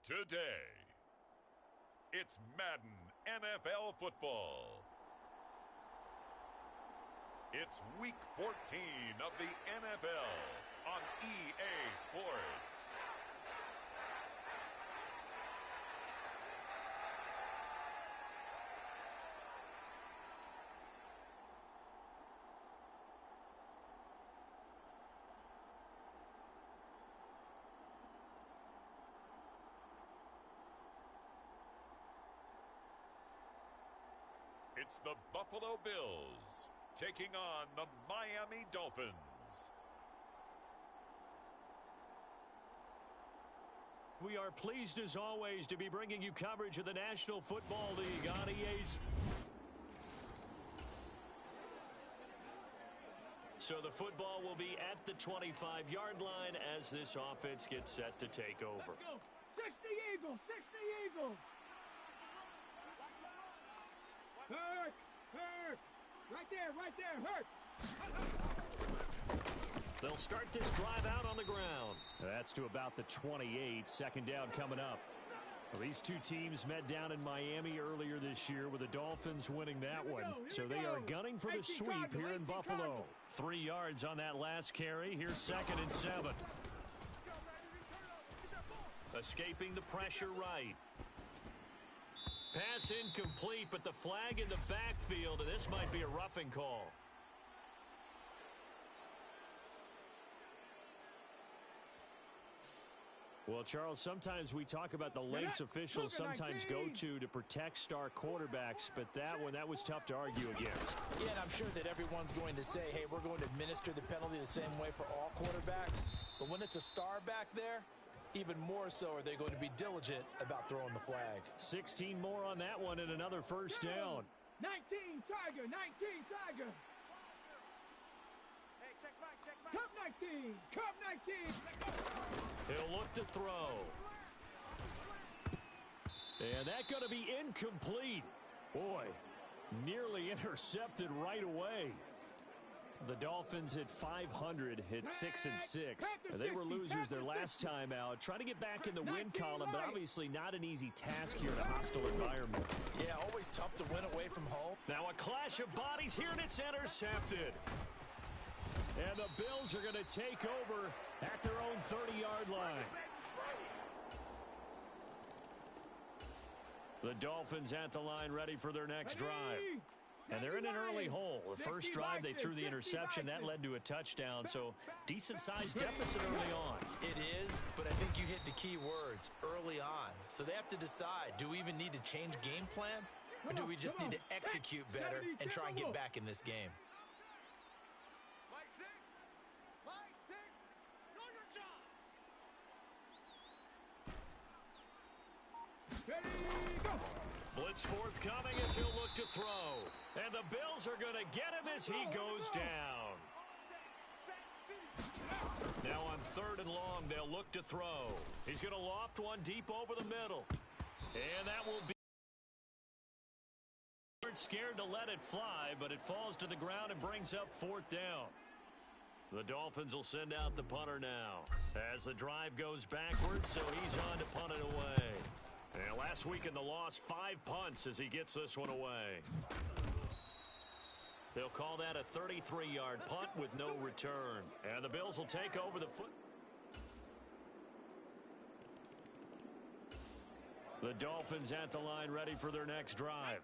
Today, it's Madden NFL football. It's week 14 of the NFL on EA Sports. It's the Buffalo Bills taking on the Miami Dolphins. We are pleased as always to be bringing you coverage of the National Football League on EA. So the football will be at the 25-yard line as this offense gets set to take over. 60 Eagles, 60 Eagles. Hurt! Right there, hurt! They'll start this drive out on the ground. That's to about the 28. Second down coming up. Well, these two teams met down in Miami earlier this year with the Dolphins winning that one. So they are gunning for the sweep here in Buffalo. 3 yards on that last carry. Here's 2nd and 7. Escaping the pressure right. Pass incomplete, but the flag in the backfield, and this might be a roughing call. Well, Charles, sometimes we talk about the lengths officials sometimes go to protect star quarterbacks, but that was tough to argue against. Yeah, and I'm sure that everyone's going to say, hey, we're going to administer the penalty the same way for all quarterbacks. But when it's a star back there, even more so are they going to be diligent about throwing the flag. 16 more on that one and another first down. 19 Tiger, 19 Tiger. Hey, check back. Cup 19. He'll look to throw. And that's going to be incomplete. Boy, nearly intercepted right away. The Dolphins at 500 hit 6-6. They were losers their last time out. Trying to get back in the win column, but obviously not an easy task here in a hostile environment. Yeah, always tough to win away from home. Now a clash of bodies here, and it's intercepted. And the Bills are going to take over at their own 30-yard line. The Dolphins at the line ready for their next drive. And they're in an early hole. The first drive, they threw the interception. That led to a touchdown, so decent-sized deficit early on. It is, but I think you hit the key words, early on. So they have to decide, do we even need to change game plan, or do we just need to execute better and try and get back in this game? Mike six, know your job. Ready, go. Blitz forthcoming as he'll look to throw. And the Bills are going to get him as he goes down. Now on 3rd and long, they'll look to throw. He's going to loft one deep over the middle. And that will be scared to let it fly, but it falls to the ground and brings up 4th down. The Dolphins will send out the punter now as the drive goes backwards, so he's on to punt it away. And last week in the loss, 5 punts as he gets this one away. They'll call that a 33-yard punt with no return. And the Bills will take over the foot. The Dolphins at the line ready for their next drive.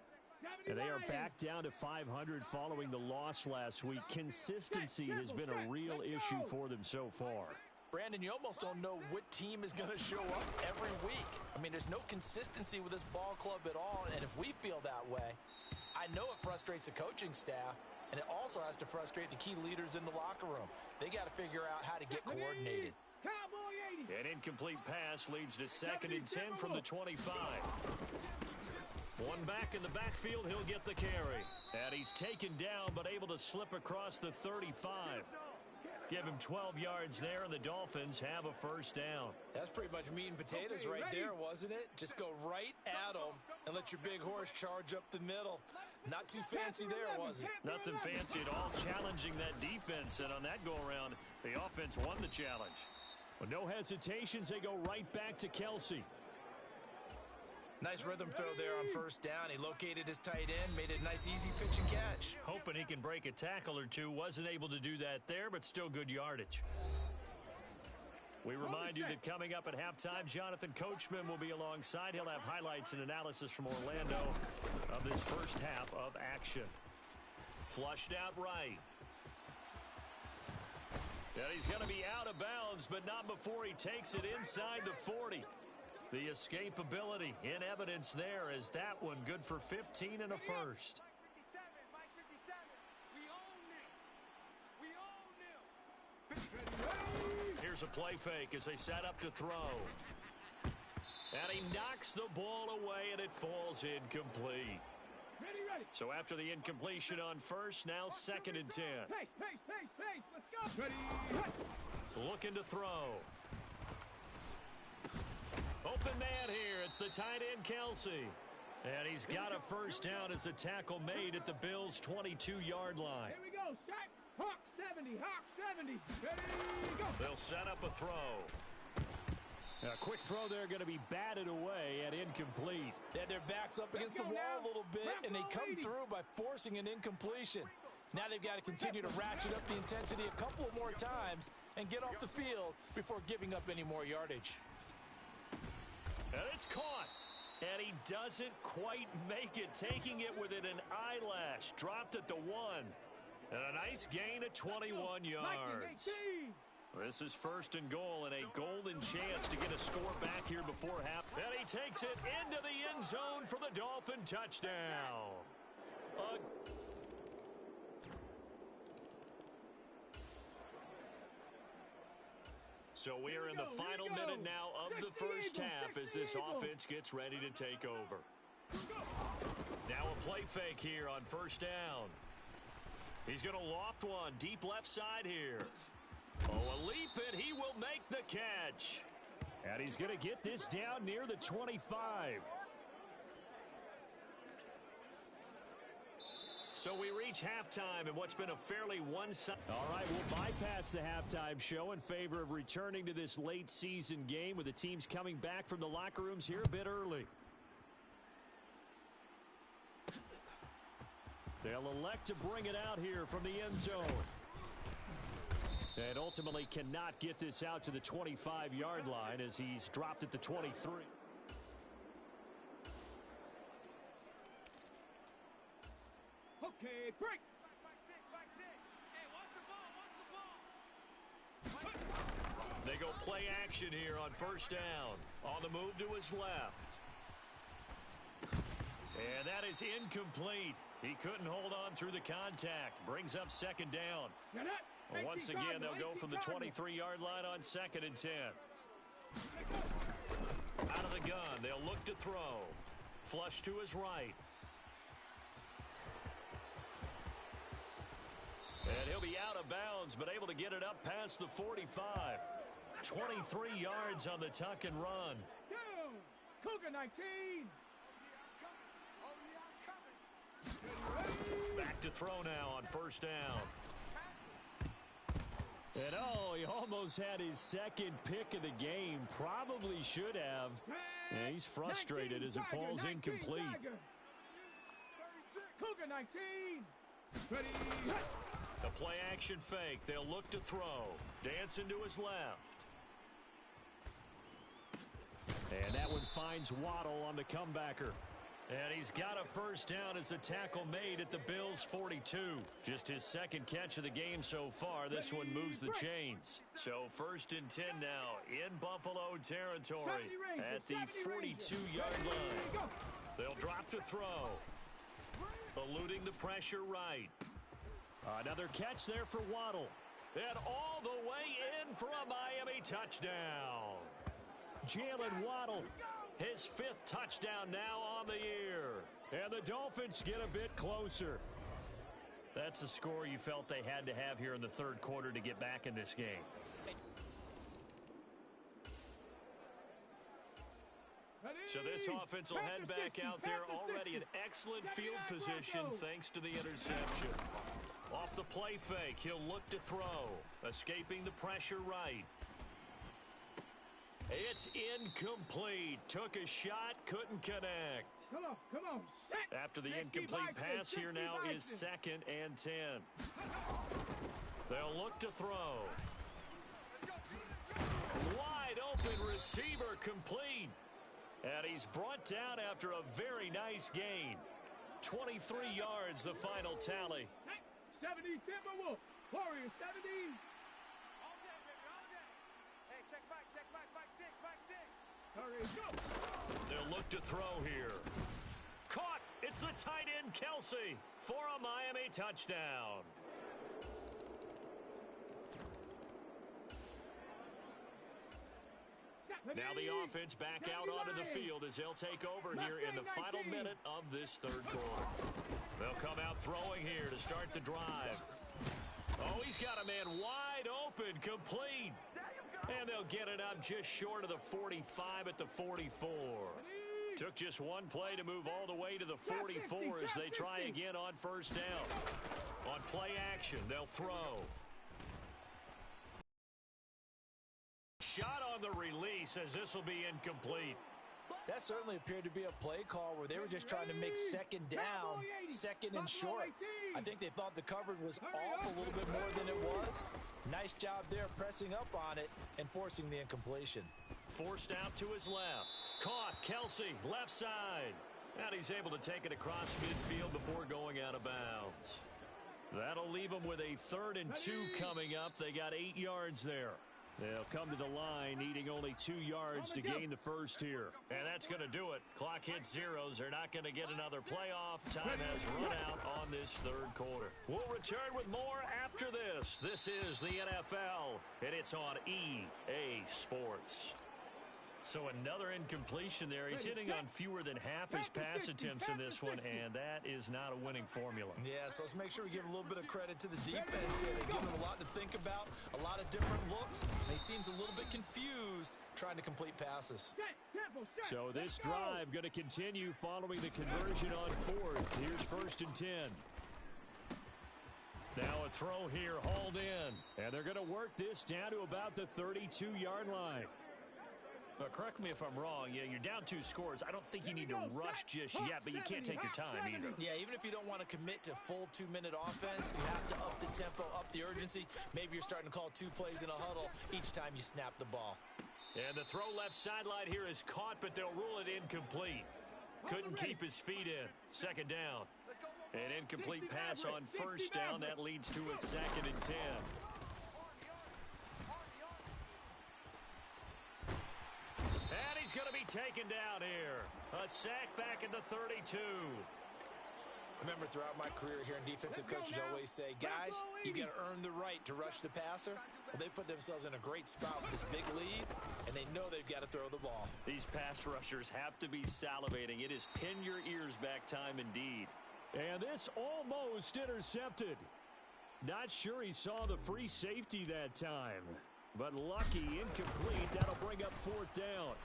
And they are back down to 500 following the loss last week. Consistency has been a real issue for them so far. Brandon, you almost don't know what team is going to show up every week. I mean, there's no consistency with this ball club at all, and if we feel that way, I know it frustrates the coaching staff, and it also has to frustrate the key leaders in the locker room. They got to figure out how to get coordinated. An incomplete pass leads to 2nd and 10 from the 25. One back in the backfield, he'll get the carry. And he's taken down, but able to slip across the 35. Give him 12 yards there, and the Dolphins have a first down. That's pretty much meat and potatoes right there, wasn't it? Just go right at them and let your big horse charge up the middle. Not too fancy there, was it? Nothing fancy at all, challenging that defense, and on that go-around, the offense won the challenge. With no hesitations, they go right back to Kelsey. Nice rhythm throw there on first down. He located his tight end, made it a nice easy pitch and catch. Hoping he can break a tackle or two. Wasn't able to do that there, but still good yardage. We remind you that coming up at halftime, Jonathan Coachman will be alongside. He'll have highlights and analysis from Orlando of this first half of action. Flushed out right. And he's going to be out of bounds, but not before he takes it inside the 40. The escapability in evidence there as that one good for 15 and a first. Mike 57. We own him. Here's a play fake as they set up to throw. And he knocks the ball away, and it falls incomplete. Ready. So after the incompletion on first, now 2nd and 10. Pace. Let's go. Ready. Looking to throw. Open man here. It's the tight end, Kelsey. And he's got a first down as the tackle made at the Bills' 22-yard line. Here we go. Shot. Hawk 70. Ready, go. They'll set up a throw. A quick throw there going to be batted away and incomplete. They had their backs up against the wall a little bit, and they come through by forcing an incompletion. Now they've got to continue to ratchet up the intensity a couple more times and get off the field before giving up any more yardage. And it's caught. And he doesn't quite make it, taking it within an eyelash. Dropped at the 1. And a nice gain of 21 yards. This is 1st and goal and a golden chance to get a score back here before half. And he takes it into the end zone for the Dolphin touchdown. So we are in the final minute now of the first half as this offense gets ready to take over. Now a play fake here on first down. He's going to loft one deep left side here. Oh, a leap, and he will make the catch. And he's going to get this down near the 25. So we reach halftime in what's been a fairly one-sided. All right, we'll bypass the halftime show in favor of returning to this late season game with the teams coming back from the locker rooms here a bit early. They'll elect to bring it out here from the end zone. And ultimately cannot get this out to the 25-yard line as he's dropped at the 23. Okay, break. Mike 6. Hey, what's the ball? They go play action here on first down. On the move to his left. And that is incomplete. He couldn't hold on through the contact. Brings up 2nd down. Once again, they'll go from the 23-yard line on 2nd and 10. Out of the gun, they'll look to throw. Flush to his right. And he'll be out of bounds, but able to get it up past the 45. 23 yards on the tuck and run. Cougar 19. Back to throw now on first down. And he almost had his 2nd pick of the game. Probably should have. And he's frustrated as it falls incomplete. Cougar 19. Ready. The play action fake. They'll look to throw. Dancing to his left. And that one finds Waddle on the comebacker. And he's got a first down as the tackle made at the Bills' 42. Just his 2nd catch of the game so far. This one moves the chains. So 1st and 10 now in Buffalo territory at the 42-yard line. They'll drop to throw. Eluding the pressure right. Another catch there for Waddle. And all the way in for a Miami touchdown. Jalen Waddle. His 5th touchdown now on the year. And the Dolphins get a bit closer. That's a score you felt they had to have here in the 3rd quarter to get back in this game. So this offense will head back out there already in excellent field position thanks to the interception. Off the play fake, he'll look to throw. Escaping the pressure right. It's incomplete. Took a shot, couldn't connect. Come on, set. After the 60 incomplete by pass, 6, here now 60 by is 6. 2nd and 10. They'll look to throw. Wide open receiver complete. And he's brought down after a very nice gain. 23 yards, the final tally. 70 Timberwolves. Warriors 70. All day, baby, all day. Hey, check back, back six, back six. Hurry, go. They'll look to throw here. Caught. It's the tight end, Kelsey, for a Miami touchdown. Now the offense back out onto the field as they'll take over here in the final minute of this third quarter. They'll come out throwing here to start the drive. Oh, he's got a man wide open, complete. And they'll get it up just short of the 45 at the 44. Took just one play to move all the way to the 44 as they try again on first down. On play action, they'll throw. Shot on the release as this will be incomplete. That certainly appeared to be a play call where they were just trying to make second down, second and short. I think they thought the coverage was off a little bit more than it was. Nice job there pressing up on it and forcing the incompletion. Forced out to his left. Caught. Kelsey, left side. And he's able to take it across midfield before going out of bounds. That'll leave them with a 3rd and 2 coming up. They got 8 yards there. They'll come to the line needing only 2 yards to gain the first here. And that's going to do it. Clock hits zeros. They're not going to get another playoff. Time has run out on this third quarter. We'll return with more after this. This is the NFL, and it's on EA Sports. So another incompletion there. He's hitting on fewer than half his pass attempts in this one, and that is not a winning formula. Yeah, so let's make sure we give a little bit of credit to the defense here. They give him a lot to think about, a lot of different looks, and he seems a little bit confused trying to complete passes. So this drive going to continue following the conversion on 4th. Here's 1st and 10. Now a throw here, hauled in. And they're going to work this down to about the 32-yard line. But correct me if I'm wrong, you're down 2 scores. I don't think you need to rush just yet, but you can't take your time either. Yeah, even if you don't want to commit to full 2-minute offense, you have to up the tempo, up the urgency. Maybe you're starting to call 2 plays in a huddle each time you snap the ball. And the throw left sideline here is caught, but they'll rule it incomplete. Couldn't keep his feet in. 2nd down. An incomplete pass on 1st down. That leads to a 2nd and 10. And he's going to be taken down here. A sack back at the 32. Remember, throughout my career here in defensive coaches always say, guys, you got to earn the right to rush the passer. Well, they put themselves in a great spot with this big lead, and they know they've got to throw the ball. These pass rushers have to be salivating. It is pin your ears back time indeed. And this almost intercepted. Not sure he saw the free safety that time. But lucky, incomplete. That'll bring up 4th down.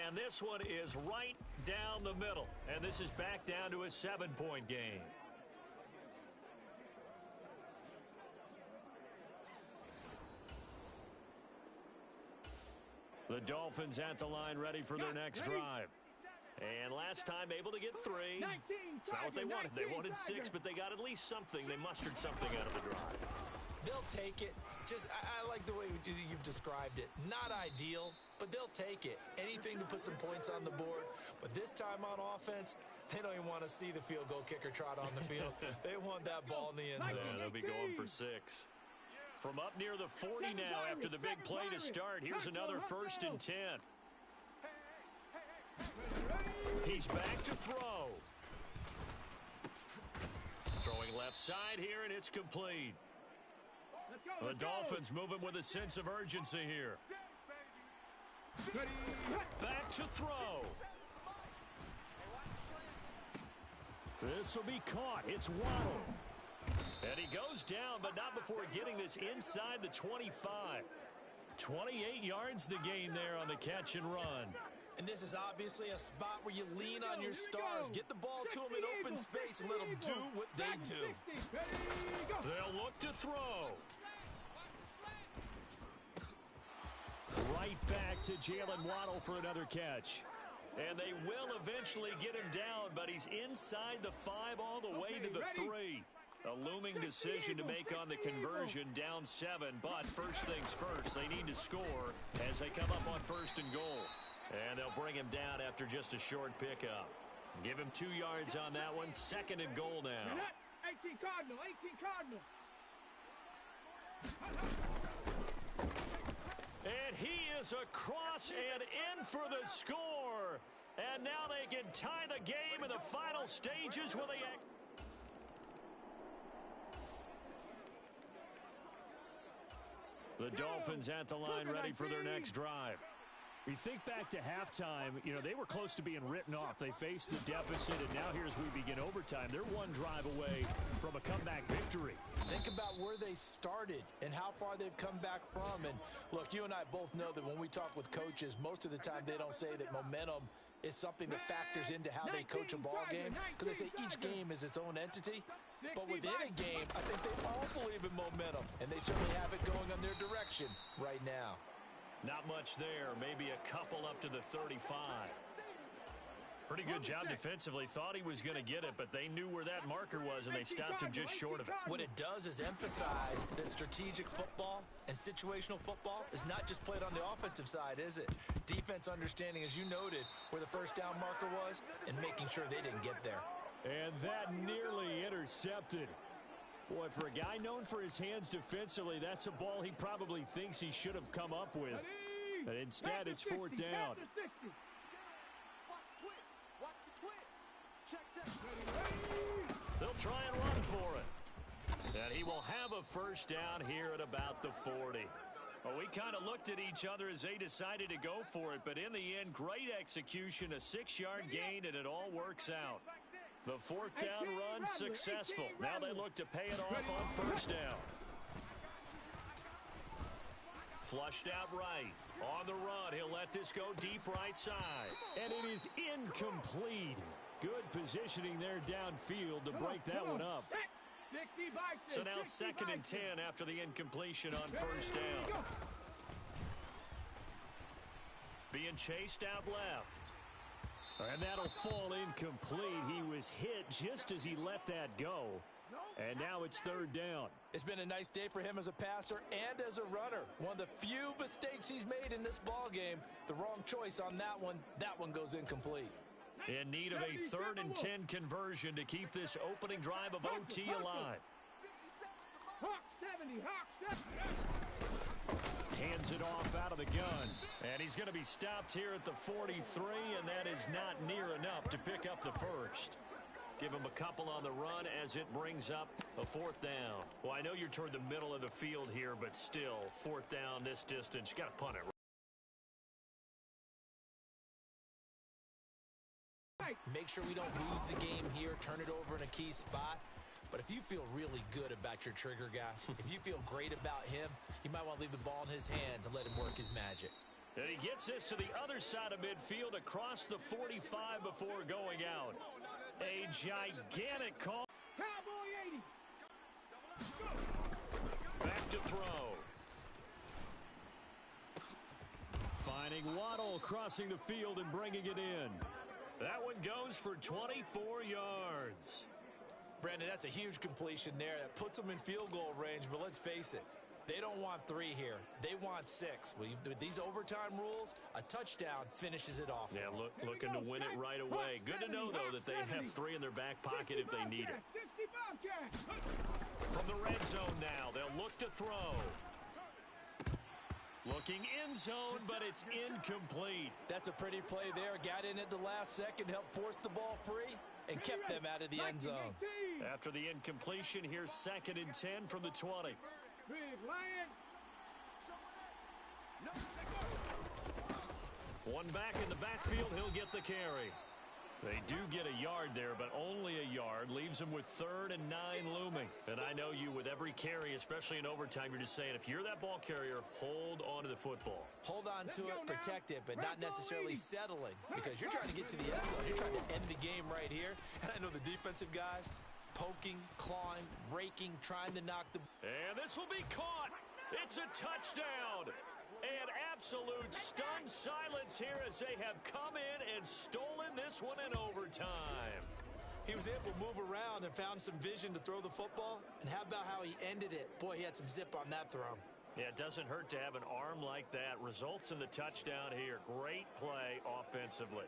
And this one is right down the middle. And this is back down to a 7-point game. The Dolphins at the line ready for their next drive. And last time able to get 3. It's not what they wanted. They wanted 6, but they got at least something. They mustered something out of the drive. They'll take it. I like the way you've described it. Not ideal, but they'll take it. Anything to put some points on the board. But this time on offense, they don't even want to see the field goal kicker trot on the field. They want that ball in the end zone. Yeah, they'll be going for 6. From up near the 40 now after the big play to start. Here's another 1st and 10. He's back to throw. Throwing left side here, and it's complete. The Dolphins moving with a sense of urgency here. Back to throw. This will be caught. It's Waddle. And he goes down, but not before getting this inside the 25. 28 yards the gain there on the catch and run. And this is obviously a spot where you lean on your stars. Get the ball to them in open space and let them do what they do. They'll look to throw. right back to Jalen Waddle for another catch. And they will eventually get him down, but he's inside the 5 all the way to the 3. A looming decision to make on the conversion, down 7. But first things first, they need to score as they come up on 1st and goal. And they'll bring him down after just a short pickup. Give him 2 yards on that one. 2nd and goal now. 18 Cardinal, 18 Cardinal. And he is across and in for the score. And now they can tie the game in the final stages with a... The Dolphins at the line, ready for their next drive. We think back to halftime, they were close to being written off. They faced the deficit, and now here as we begin overtime, they're one drive away from a comeback victory. Think about where they started and how far they've come back from. And look, you and I both know that when we talk with coaches, most of the time they don't say that momentum is something that factors into how they coach a ball game, because they say each game is its own entity. But within a game, I think they all believe in momentum, and they certainly have it going on their direction right now. Not much there, maybe a couple up to the 35. Pretty good job defensively. Thought he was going to get it, but they knew where that marker was, and they stopped him just short of it. What it does is emphasize that strategic football and situational football is not just played on the offensive side, is it? Defense understanding, as you noted, where the first down marker was and making sure they didn't get there. And that nearly intercepted. Boy, for a guy known for his hands defensively, that's a ball he probably thinks he should have come up with. But instead, it's 4th down. They'll try and run for it. And he will have a first down here at about the 40. Well, we kind of looked at each other as they decided to go for it, but in the end, great execution, a 6-yard gain, and it all works out. The 4th down run successful. Now they look to pay it off on 1st down. Flushed out right. On the run, he'll let this go deep right side. And it is incomplete. Good positioning there downfield to break that one up. So now 2nd and 10 after the incompletion on 1st down. Being chased out left. And that'll fall incomplete. He was hit just as he let that go. And now it's 3rd down. It's been a nice day for him as a passer and as a runner. One of the few mistakes he's made in this ball game. The wrong choice on that one. That one goes incomplete. In need of a 3rd and 10 conversion to keep this opening drive of OT alive. Hawk 70, Hawk 70. Hands it off out of the gun. And he's going to be stopped here at the 43, and that is not near enough to pick up the first. Give him a couple on the run as it brings up a 4th down. Well, I know you're toward the middle of the field here, but still, 4th down this distance, you got to punt it. Make sure we don't lose the game here, turn it over in a key spot. But if you feel really good about your trigger guy, if you feel great about him, you might want to leave the ball in his hands and let him work his magic. And he gets this to the other side of midfield across the 45 before going out. A gigantic call. Cowboy 80. Back to throw. Finding Waddle crossing the field and bringing it in. That one goes for 24 yards. Brandon, that's a huge completion there. That puts them in field goal range, but let's face it. They don't want 3 here. They want 6. With these overtime rules, a touchdown finishes it off. Yeah, looking to win it right away. Good to know, though, that they have 3 in their back pocket if they need it. From the red zone now, they'll look to throw. Looking in zone, but it's incomplete. That's a pretty play there. Got in at the last second, helped force the ball free, and kept them out of the end zone. After the incompletion, here's 2nd and 10 from the 20. Big Lion. One back in the backfield, he'll get the carry. They do get a yard there, but only a yard. Leaves them with 3rd and 9 looming. And I know you, with every carry, especially in overtime, you're just saying, if you're that ball carrier, hold on to the football. Hold on to it, protect it, but not necessarily settling, because you're trying to get to the end zone. You're trying to end the game right here. And I know the defensive guys, poking, clawing, raking, trying to knock the... And this will be caught. It's a touchdown. And absolute stunned silence here as they have come in and stolen this one in overtime. He was able to move around and found some vision to throw the football. And how about how he ended it? Boy, he had some zip on that throw. Yeah, it doesn't hurt to have an arm like that. Results in the touchdown here. Great play offensively.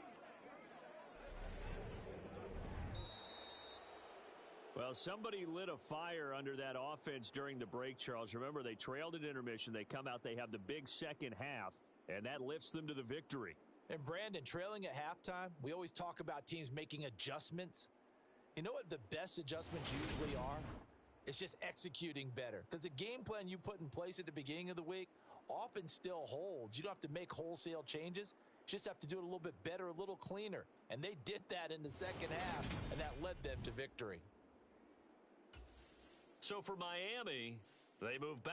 Well, somebody lit a fire under that offense during the break, Charles. Remember, they trailed at intermission. They come out, they have the big second half, and that lifts them to the victory. And Brandon, trailing at halftime, we always talk about teams making adjustments. You know what the best adjustments usually are? It's just executing better. Because the game plan you put in place at the beginning of the week often still holds. You don't have to make wholesale changes. You just have to do it a little bit better, a little cleaner. And they did that in the second half, and that led them to victory. So for Miami, they move back.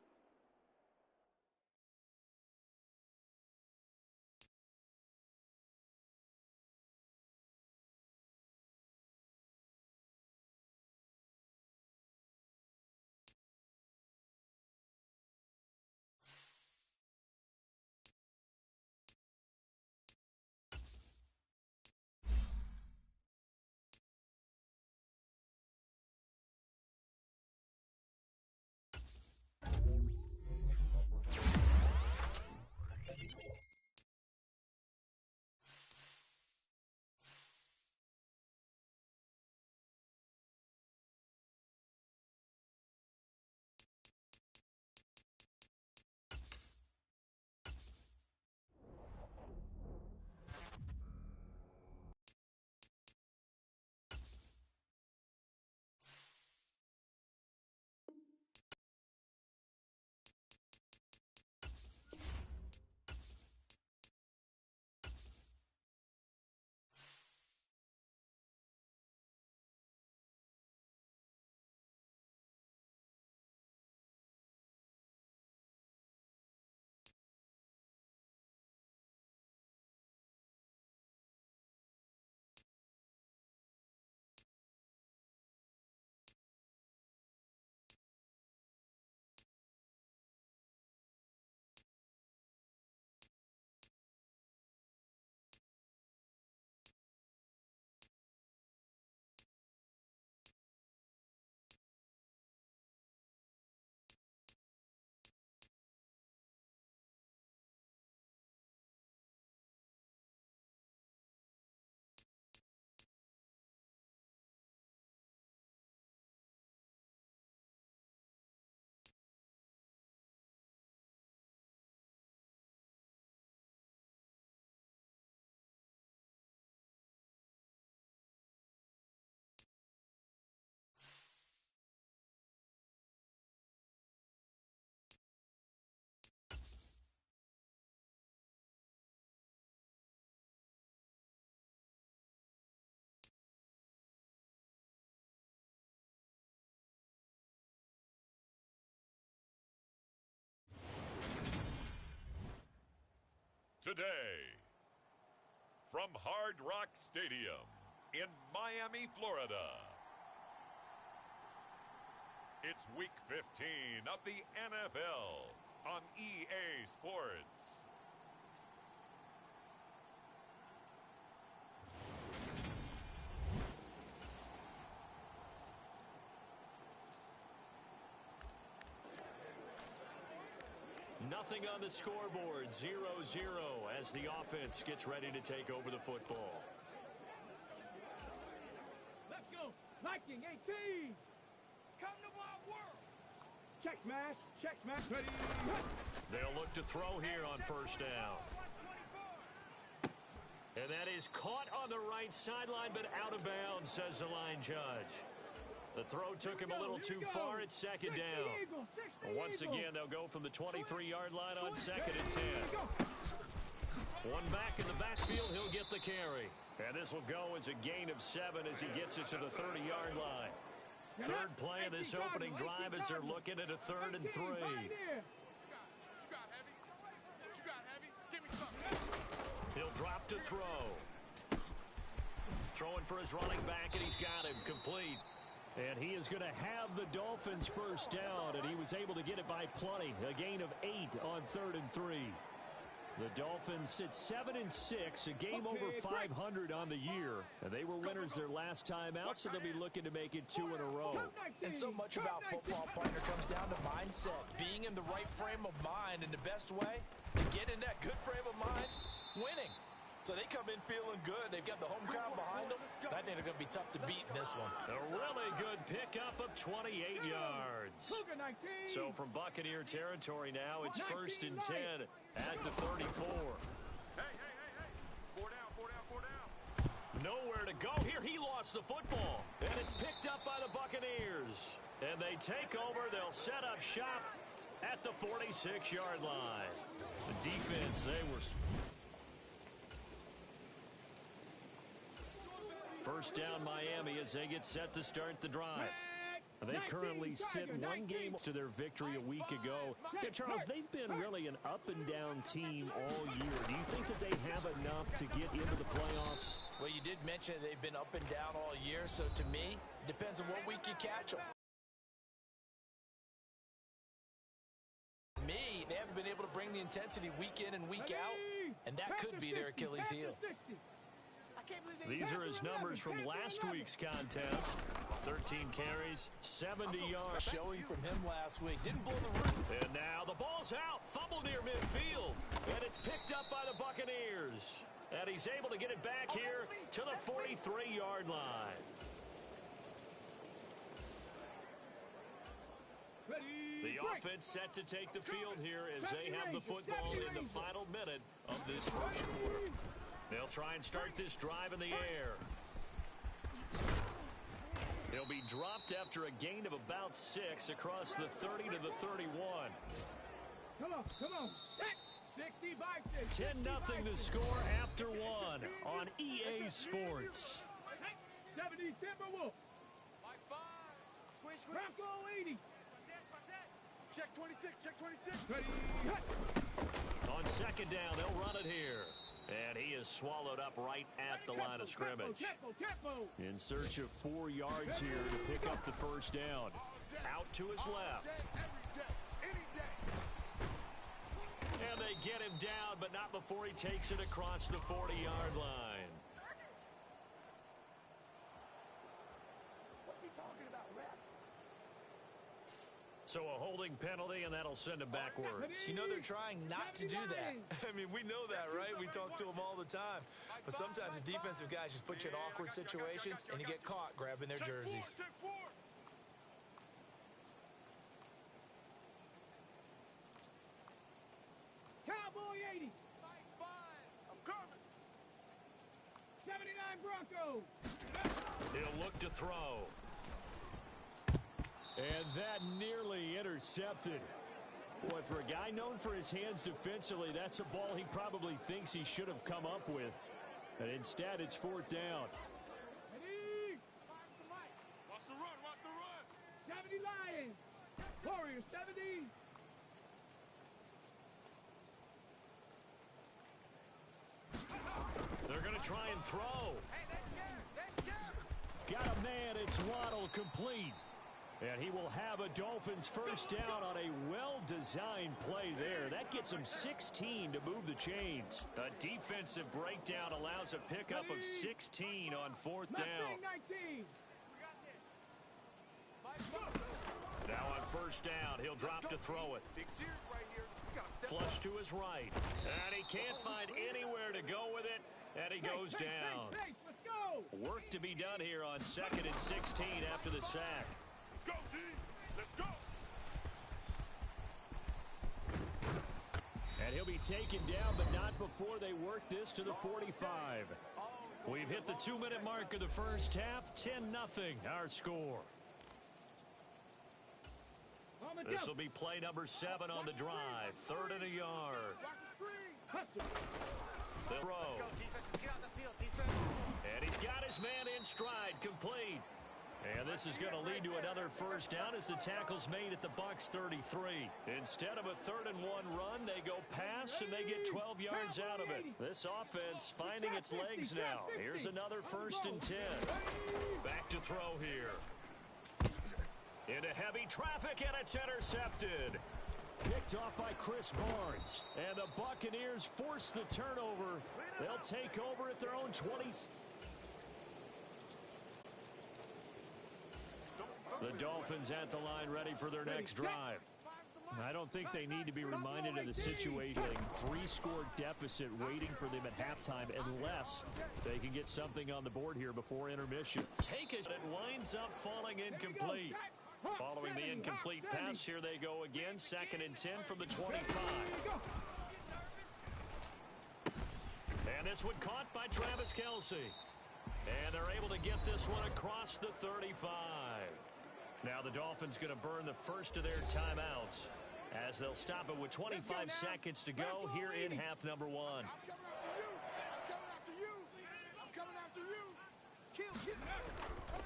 Today, from Hard Rock Stadium in Miami, Florida, it's Week 15 of the NFL on EA Sports. Nothing on the scoreboard, 0-0 as the offense gets ready to take over the football. Let's go. Liking 18. Come to my world. Check smash, ready. They'll look to throw here on first down. And that is caught on the right sideline, but out of bounds, says the line judge. The throw took him a little too far at second down. Once again, they'll go from the 23-yard line on second and 10. One back in the backfield, he'll get the carry. And this will go as a gain of 7 as he gets it to the 30-yard line. Third play of this opening drive as they're looking at a 3rd and 3. He'll drop to throw. Throwing for his running back, and he's got him complete. And he is going to have the Dolphins first down, and he was able to get it by plenty. A gain of 8 on 3rd and 3. The Dolphins sit 7-6, a game over 500 on the year. And they were winners their last time out, so they'll be looking to make it 2 in a row. And so much about football, partner, comes down to mindset. Being in the right frame of mind, and the best way to get in that good frame of mind, winning. So they come in feeling good. They've got the home crowd behind them. I think they're going to be tough to beat in this one. A really good pickup of 28 yards. So from Buccaneer territory now, it's 1st and 10 at the 34. Hey. 4 down. Nowhere to go here. He lost the football. And it's picked up by the Buccaneers. And they take over. They'll set up shop at the 46-yard line. The defense, they were... First down Miami as they get set to start the drive. They currently sit 1 game to their victory a week ago. Yeah, Charles, they've been really an up-and-down team all year. Do you think that they have enough to get into the playoffs? Well, you did mention they've been up and down all year, so to me, it depends on what week you catch them. Me, they haven't been able to bring the intensity week in and week out, and that could be their Achilles heel. These are his numbers from last week's contest. 13 carries, 70 yards. Showing from him last week. Didn't blow the roof. And now the ball's out. Fumble near midfield. And it's picked up by the Buccaneers. And he's able to get it back here to the 43-yard line. The offense set to take the field here as they have the football in the final minute of this first quarter. They'll try and start this drive in the air. He'll be dropped after a gain of about 6 across the 30 to the 31. Come on. 10-0 to score after 1 on EA Sports. 70 Timberwolf. Bronco 80. Check 26. Ready. On second down, they'll run it here. And he is swallowed up right at the line of scrimmage. In search of 4 yards here to pick up the first down. Out to his left. And they get him down, but not before he takes it across the 40-yard line. So a holding penalty, and that'll send him backwards. You know they're trying not to do that. I mean, we know that, right? We talk to them all the time. But sometimes the defensive guys just put you in awkward situations, and you get caught grabbing their jerseys. Cowboy 80. I'm coming. 79 Bronco. He'll look to throw. And that nearly intercepted. Boy, for a guy known for his hands defensively, that's a ball he probably thinks he should have come up with. And instead, it's 4th down. Ready. Watch the run. 70 Lions. Warriors 70. They're going to try and throw. Hey, that's good. Got a man. It's Waddle complete. And he will have a Dolphins first down on a well-designed play there. That gets him 16 to move the chains. A defensive breakdown allows a pickup of 16 on 4th down. Now on first down, he'll drop to throw it. Flush to his right. And he can't find anywhere to go with it. And he goes down. Work to be done here on 2nd and 16 after the sack. Go, D. Let's go. And he'll be taken down, but not before they work this to the 45. We've hit the 2-minute mark of the first half. 10-0 our score. This will be play number 7 on the drive. 3rd and a yard. The throw. Let's go, defense. Let's get out the field, defense. And he's got his man in stride, complete. And this is going to lead to another first down as the tackle's made at the Bucs 33. Instead of a 3rd and 1 run, they go pass and they get 12 yards out of it. This offense finding its legs now. Here's another 1st and 10. Back to throw here. Into heavy traffic, and it's intercepted. Picked off by Chris Barnes. And the Buccaneers force the turnover. They'll take over at their own 20s. The Dolphins at the line ready for their next drive. I don't think they need to be reminded of the situation. 3-score deficit waiting for them at halftime unless they can get something on the board here before intermission. Take it. It winds up falling incomplete. Following the incomplete pass, here they go again. 2nd and 10 from the 25. And this one caught by Travis Kelce. And they're able to get this one across the 35. Now the Dolphins going to burn the first of their timeouts as they'll stop it with 25 seconds to go here in half number 1. I'm coming after you. I'm coming after you. Kill.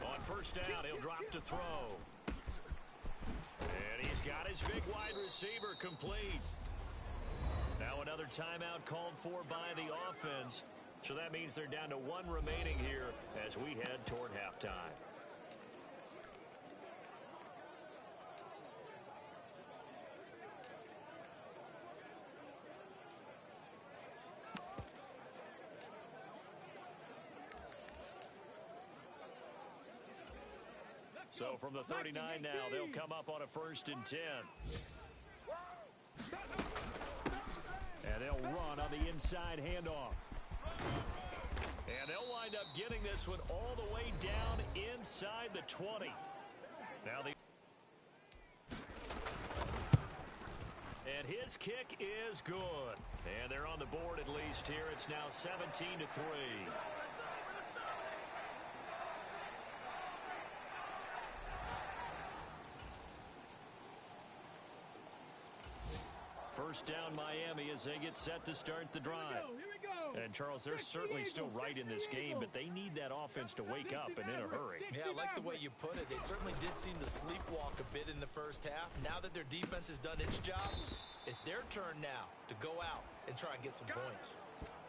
On first down, he'll drop to throw. And he's got his big wide receiver complete. Now another timeout called for by the offense. So that means they're down to 1 remaining here as we head toward halftime. So from the 39 now, they'll come up on a 1st and 10. And they'll run on the inside handoff. And they'll wind up getting this one all the way down inside the 20. Now and his kick is good. And they're on the board at least here. It's now 17-3. First down Miami as they get set to start the drive. And Charles, they're certainly still right in this game, but they need that offense to wake up and in a hurry. Yeah, I like the way you put it. They certainly did seem to sleepwalk a bit in the first half. Now that their defense has done its job, it's their turn now to go out and try and get some points.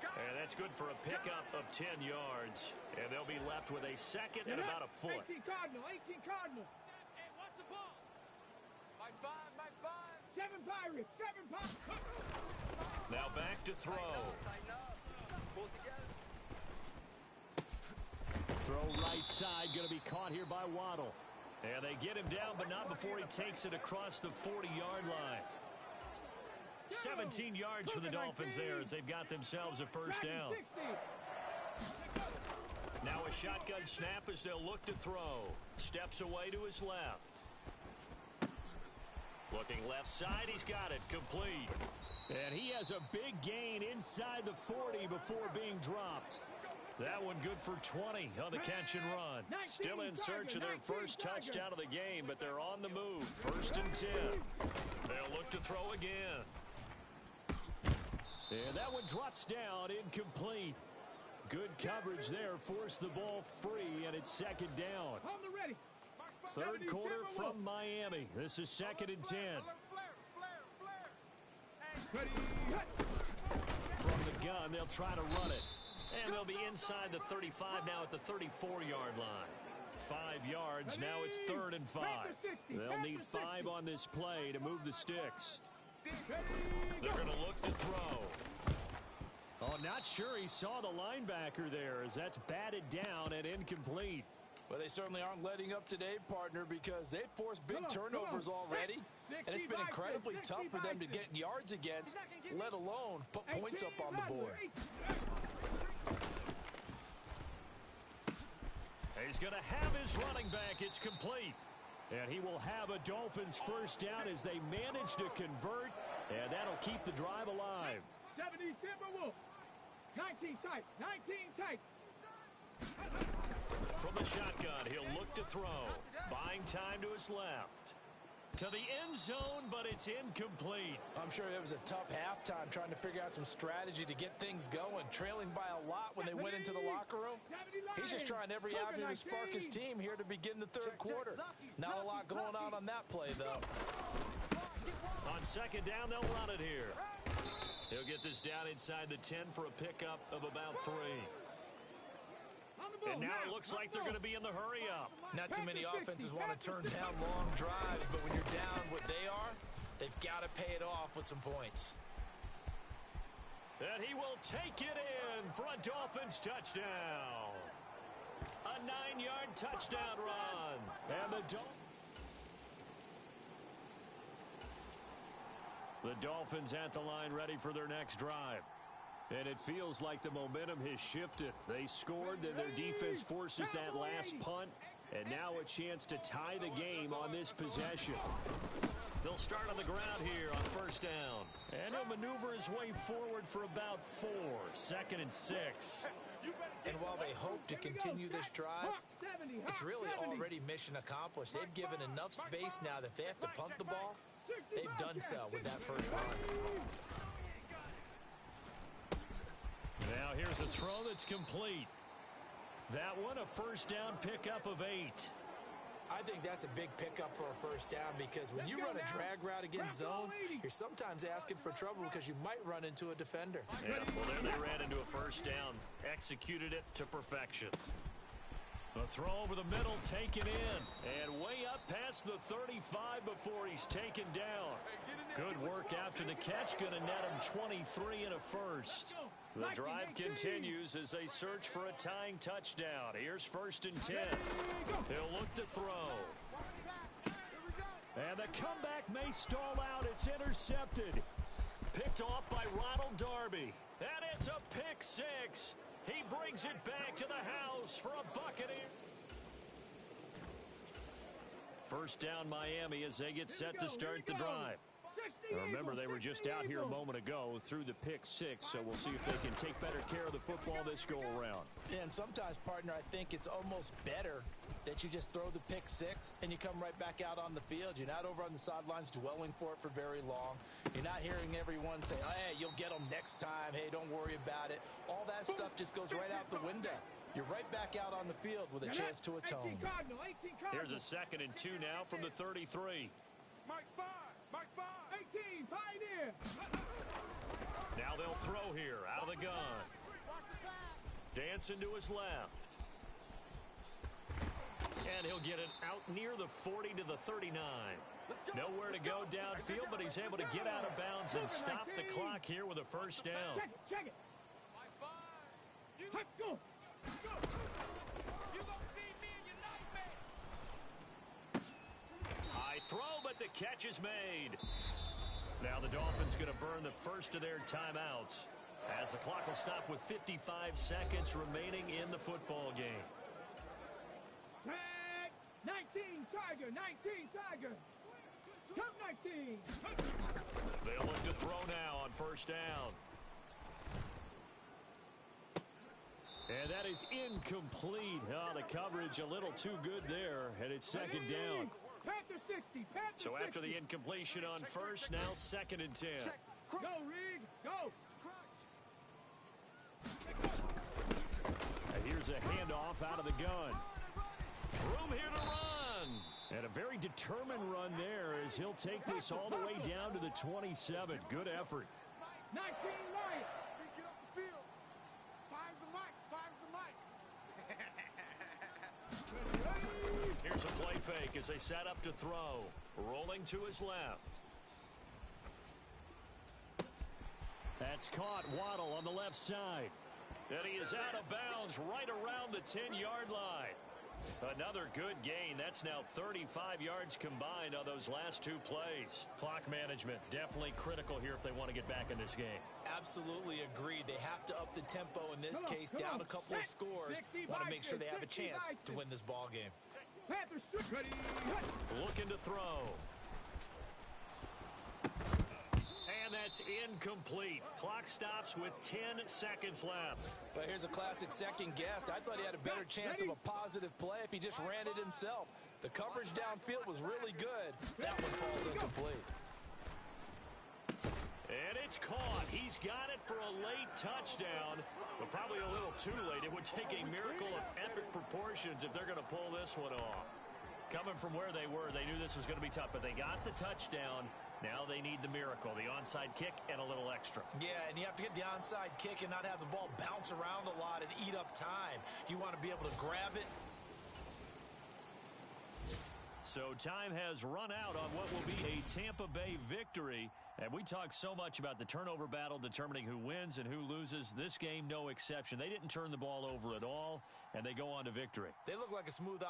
And that's good for a pickup of 10 yards. And they'll be left with a 2nd and about a foot. 18 Cardinal. Hey, what's the ball? My 5. 7 Pirates. 7 Pirates. Now back to throw. Tighten up. Pull together. Throw right side, going to be caught here by Waddle. And they get him down, but not before he takes it across the 40-yard line. 17 yards for the Dolphins there as they've got themselves a first down. Now a shotgun snap as they'll look to throw. Steps away to his left. Looking left side, he's got it complete. And he has a big gain inside the 40 before being dropped. That one good for 20 on the catch and run. Still in search of their first touchdown of the game, but they're on the move. 1st and 10. They'll look to throw again. And that one drops down, incomplete. Good coverage there, forced the ball free, and it's 2nd down. 3rd quarter from Miami. This is 2nd and 10. From the gun, they'll try to run it. And they'll be inside the 35 now at the 34-yard line. 5 yards, now it's 3rd and 5. They'll need 5 on this play to move the sticks. They're going to look to throw. Oh, not sure he saw the linebacker there as that's batted down and incomplete. Well, they certainly aren't letting up today, partner, because they've forced big turnovers already. And it's been incredibly tough for them to get yards against, let alone put points up on the board. He's going to have his running back. It's complete. And he will have a Dolphins first down as they manage to convert. And that'll keep the drive alive. 70 Timberwolves. 19 tight. 19 tight. From the shotgun, he'll look to throw. Buying time to his left. To the end zone, but it's incomplete. I'm sure it was a tough halftime trying to figure out some strategy to get things going. Trailing by a lot when they went into the locker room. He's just trying every avenue to spark his team here to begin the 3rd quarter. Not a lot going on that play, though. On 2nd down, they'll run it here. He'll get this down inside the 10 for a pickup of about 3. And now it looks like they're going to be in the hurry-up. Not too many offenses want to turn down long drives, but when you're down what they are, they They've got to pay it off with some points. And he will take it in for a Dolphins touchdown. A 9-yard touchdown run. And the Dolphins at the line ready for their next drive. And it feels like the momentum has shifted. They scored, then their defense forces that last punt. And now a chance to tie the game on this possession. They'll start on the ground here on first down. And he'll maneuver his way forward for about 4. 2nd and 6. And while they hope to continue this drive, it's really already mission accomplished. They've given enough space now that if they have to punt the ball, they've done so with that first run. Now here's a throw that's complete. That one, a first down pickup of 8. I think that's a big pickup for a first down because when you run a drag route against zone, you're sometimes asking for trouble because you might run into a defender. Yeah, well, there they ran into a first down. Executed it to perfection. A throw over the middle, taken in. And way up past the 35 before he's taken down. Good work after the catch. Going to net him 23 and a first. The drive continues as they search for a tying touchdown. Here's 1st and 10. He'll look to throw. And the comeback may stall out. It's intercepted. Picked off by Ronald Darby. And it's a pick 6. He brings it back to the house for a Buccaneer. First down Miami as they get set to start the drive. Remember, they were just out here a moment ago through the pick 6, so we'll see if they can take better care of the football this go-around. Yeah, and sometimes, partner, I think it's almost better that you just throw the pick 6 and you come right back out on the field. You're not over on the sidelines dwelling for it for very long. You're not hearing everyone say, oh, hey, you'll get them next time. Hey, don't worry about it. All that stuff just goes right out the window. You're right back out on the field with a chance to atone. Here's a 2nd and 2 now from the 33. Mike 5. Mike 5. 18, Pioneer. Now they'll throw here out of the gun. Dancing to his left. And he'll get it out near the 40 to the 39. Nowhere to go downfield, but he's able to get out of bounds and stop the clock here with a first down. Check it. Go. High throw, but the catch is made. Now the Dolphins going to burn the first of their timeouts as the clock will stop with 55 seconds remaining in the football game. 19, Tiger. 19, Tiger. Come 19. They'll look to throw now on first down. And that is incomplete. Oh, the coverage a little too good there, and it's 2nd down. Panther 60. So after the incompletion on first, now 2nd and 10. Go, Reed. Go. And here's a handoff out of the gun. Room here to run. And a very determined run there as he'll take this all the way down to the 27. Good effort. 19, Lion. Get off the field. Five's the mic. Here's a play fake as they set up to throw. Rolling to his left. That's caught. Waddle on the left side. And he is out of bounds right around the 10-yard line. Another good gain. That's now 35 yards combined on those last 2 plays. Clock management definitely critical here if they want to get back in this game. Absolutely agreed. They have to up the tempo in this case, down a couple of scores. Want to make sure they have a chance to win this ball game. Panthers ready. Looking to throw. And that's incomplete. Clock stops with 10 seconds left. Well, here's a classic second guess. I thought he had a better chance of a positive play if he just ran it himself. The coverage downfield was really good. That one falls incomplete. And it's caught. He's got it for a late touchdown, but probably a little too late. It would take a miracle of epic proportions if they're going to pull this one off. Coming from where they were, they knew this was going to be tough, but they got the touchdown. Now they need the miracle, the onside kick and a little extra. Yeah, and you have to get the onside kick and not have the ball bounce around a lot and eat up time. You want to be able to grab it. So time has run out on what will be a Tampa Bay victory. And we talk so much about the turnover battle determining who wins and who loses. This game, no exception. They didn't turn the ball over at all, and they go on to victory. They look like a smooth